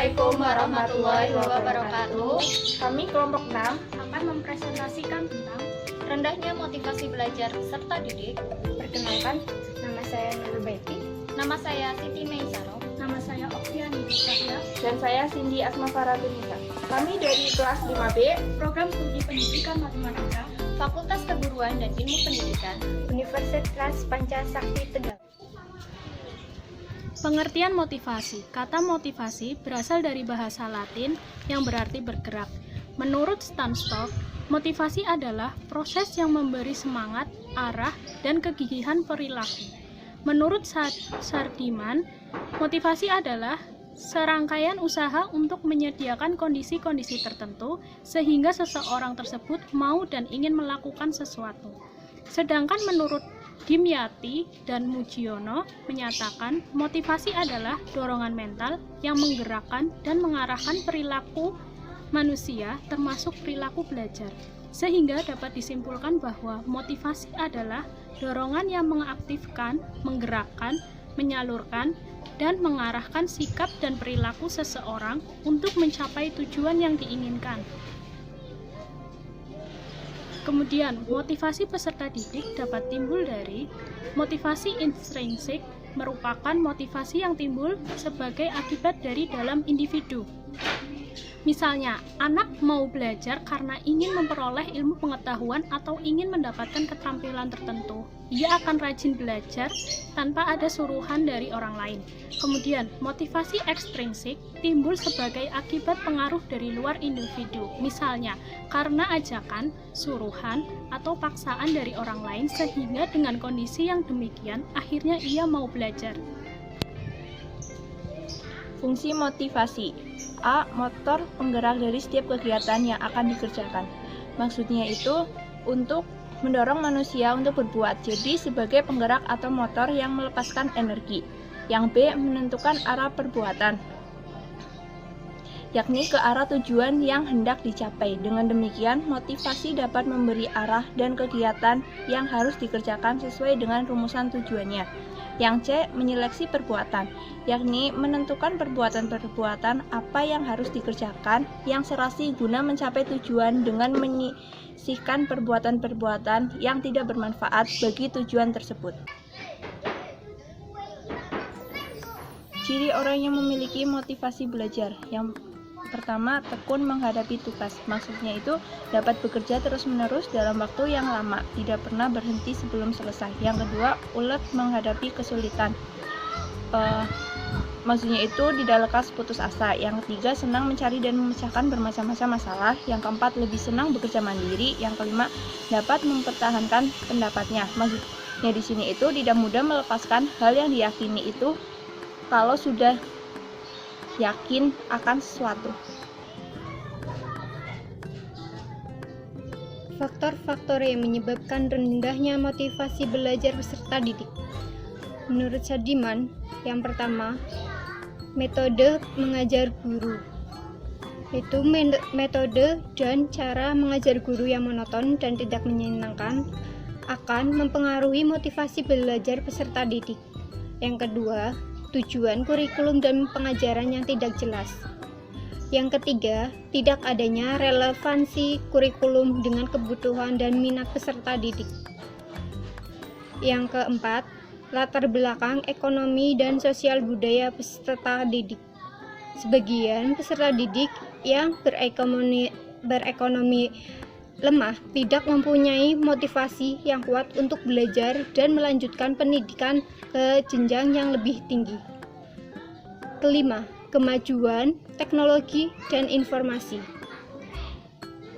Assalamualaikum warahmatullahi wabarakatuh. Kami kelompok 6 Akan mempresentasikan tentang rendahnya motivasi belajar serta didik. Perkenalkan, nama saya Nurul Baiti. Nama saya Siti Meisaro. Nama saya Oktiani Nurul. Dan saya Cindy Asma Farabinisa. Kami dari kelas 5B Program Studi Pendidikan Matematika, Fakultas Keguruan dan Ilmu Pendidikan, Universitas Pancasakti Tegal. Pengertian motivasi. Kata motivasi berasal dari bahasa Latin yang berarti bergerak. Menurut Stanstock, motivasi adalah proses yang memberi semangat, arah, dan kegigihan perilaku. Menurut Sardiman, motivasi adalah serangkaian usaha untuk menyediakan kondisi-kondisi tertentu sehingga seseorang tersebut mau dan ingin melakukan sesuatu. Sedangkan menurut Dimyati dan Mujiono menyatakan motivasi adalah dorongan mental yang menggerakkan dan mengarahkan perilaku manusia termasuk perilaku belajar. Sehingga dapat disimpulkan bahwa motivasi adalah dorongan yang mengaktifkan, menggerakkan, menyalurkan, dan mengarahkan sikap dan perilaku seseorang untuk mencapai tujuan yang diinginkan. Kemudian, motivasi peserta didik dapat timbul dari motivasi intrinsik, merupakan motivasi yang timbul sebagai akibat dari dalam individu. Misalnya, anak mau belajar karena ingin memperoleh ilmu pengetahuan atau ingin mendapatkan keterampilan tertentu. Ia akan rajin belajar tanpa ada suruhan dari orang lain. Kemudian, motivasi ekstrinsik timbul sebagai akibat pengaruh dari luar individu. Misalnya, karena ajakan, suruhan, atau paksaan dari orang lain sehingga dengan kondisi yang demikian akhirnya ia mau belajar. Fungsi motivasi. A. Motor penggerak dari setiap kegiatan yang akan dikerjakan. Maksudnya itu untuk mendorong manusia untuk berbuat, jadi sebagai penggerak atau motor yang melepaskan energi. Yang B. Menentukan arah perbuatan, yakni ke arah tujuan yang hendak dicapai. Dengan demikian, motivasi dapat memberi arah dan kegiatan yang harus dikerjakan sesuai dengan rumusan tujuannya. Yang C. Menyeleksi perbuatan, yakni menentukan perbuatan-perbuatan apa yang harus dikerjakan yang serasi guna mencapai tujuan dengan menyisihkan perbuatan-perbuatan yang tidak bermanfaat bagi tujuan tersebut. Ciri orang yang memiliki motivasi belajar. Yang pertama, tekun menghadapi tugas. Maksudnya itu dapat bekerja terus-menerus dalam waktu yang lama, tidak pernah berhenti sebelum selesai. Yang kedua, ulet menghadapi kesulitan. Maksudnya itu tidak lekas putus asa. Yang ketiga, senang mencari dan memecahkan bermacam-macam masalah. Yang keempat, lebih senang bekerja mandiri. Yang kelima, dapat mempertahankan pendapatnya. Maksudnya di sini itu tidak mudah melepaskan hal yang diyakini itu kalau sudah yakin akan sesuatu. Faktor-faktor yang menyebabkan rendahnya motivasi belajar peserta didik. Menurut Sardiman, yang pertama, metode mengajar guru. Itu metode dan cara mengajar guru yang monoton dan tidak menyenangkan akan mempengaruhi motivasi belajar peserta didik. Yang kedua, tujuan kurikulum dan pengajaran yang tidak jelas. Yang ketiga, tidak adanya relevansi kurikulum dengan kebutuhan dan minat peserta didik. Yang keempat, latar belakang ekonomi dan sosial budaya peserta didik. Sebagian peserta didik yang berekonomi lemah, tidak mempunyai motivasi yang kuat untuk belajar dan melanjutkan pendidikan ke jenjang yang lebih tinggi. Kelima, kemajuan teknologi dan informasi.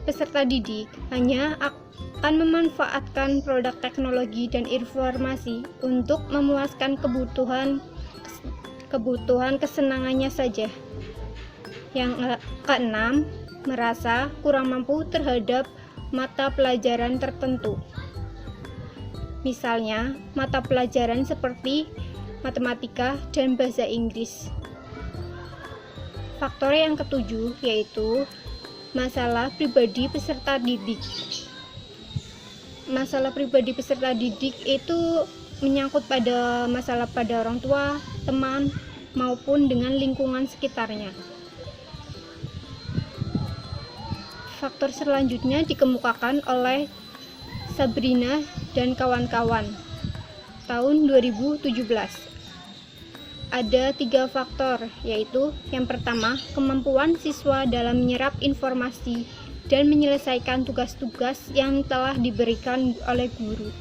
Peserta didik hanya akan memanfaatkan produk teknologi dan informasi untuk memuaskan kebutuhan kesenangannya saja. Yang keenam, merasa kurang mampu terhadap mata pelajaran tertentu. Misalnya, mata pelajaran seperti matematika dan bahasa Inggris. Faktor yang ketujuh yaitu masalah pribadi peserta didik. Masalah pribadi peserta didik itu menyangkut pada masalah pada orang tua, teman, maupun dengan lingkungan sekitarnya. Faktor selanjutnya dikemukakan oleh Sabrina dan kawan-kawan tahun 2017. Ada 3 faktor, yaitu yang pertama, kemampuan siswa dalam menyerap informasi dan menyelesaikan tugas-tugas yang telah diberikan oleh guru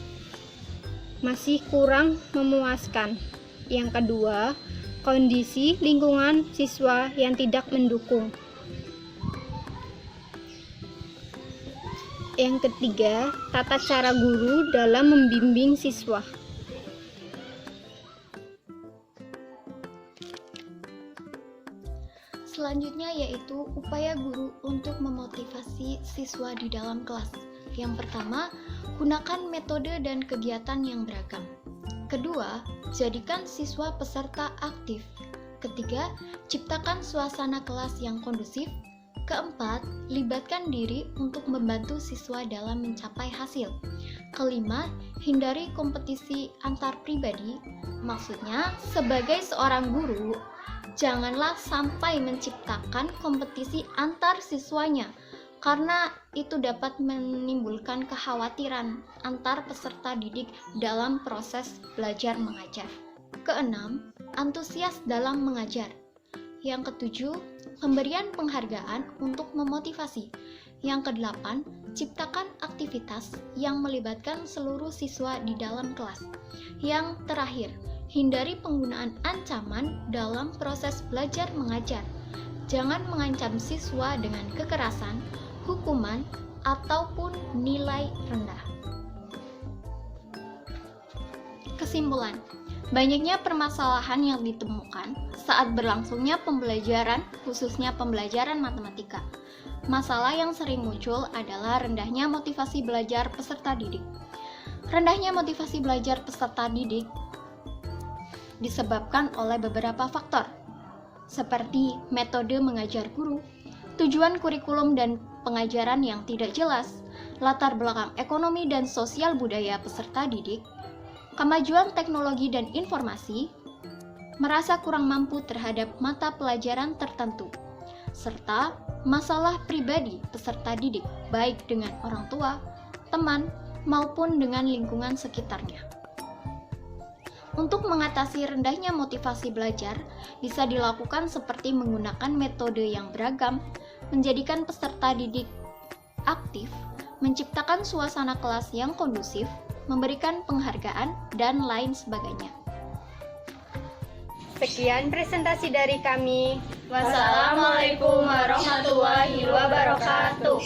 masih kurang memuaskan. Yang kedua, kondisi lingkungan siswa yang tidak mendukung. Yang ketiga, tata cara guru dalam membimbing siswa. Selanjutnya yaitu upaya guru untuk memotivasi siswa di dalam kelas. Yang pertama, gunakan metode dan kegiatan yang beragam. Kedua, jadikan siswa peserta aktif. Ketiga, ciptakan suasana kelas yang kondusif. Keempat, libatkan diri untuk membantu siswa dalam mencapai hasil. Kelima, hindari kompetisi antar pribadi. Maksudnya, sebagai seorang guru, janganlah sampai menciptakan kompetisi antar siswanya, karena itu dapat menimbulkan kekhawatiran antar peserta didik dalam proses belajar mengajar. Keenam, antusias dalam mengajar. Yang ketujuh, pemberian penghargaan untuk memotivasi. Yang kedelapan, ciptakan aktivitas yang melibatkan seluruh siswa di dalam kelas. Yang terakhir, hindari penggunaan ancaman dalam proses belajar mengajar. Jangan mengancam siswa dengan kekerasan, hukuman, ataupun nilai rendah. Kesimpulan, banyaknya permasalahan yang ditemukan saat berlangsungnya pembelajaran, khususnya pembelajaran matematika. Masalah yang sering muncul adalah rendahnya motivasi belajar peserta didik. Rendahnya motivasi belajar peserta didik disebabkan oleh beberapa faktor, seperti metode mengajar guru, tujuan kurikulum dan pengajaran yang tidak jelas, latar belakang ekonomi dan sosial budaya peserta didik, kemajuan teknologi dan informasi, merasa kurang mampu terhadap mata pelajaran tertentu, serta masalah pribadi peserta didik, baik dengan orang tua, teman, maupun dengan lingkungan sekitarnya. Untuk mengatasi rendahnya motivasi belajar, bisa dilakukan seperti menggunakan metode yang beragam, menjadikan peserta didik aktif, menciptakan suasana kelas yang kondusif, memberikan penghargaan, dan lain sebagainya. Sekian presentasi dari kami. Wassalamualaikum warahmatullahi wabarakatuh.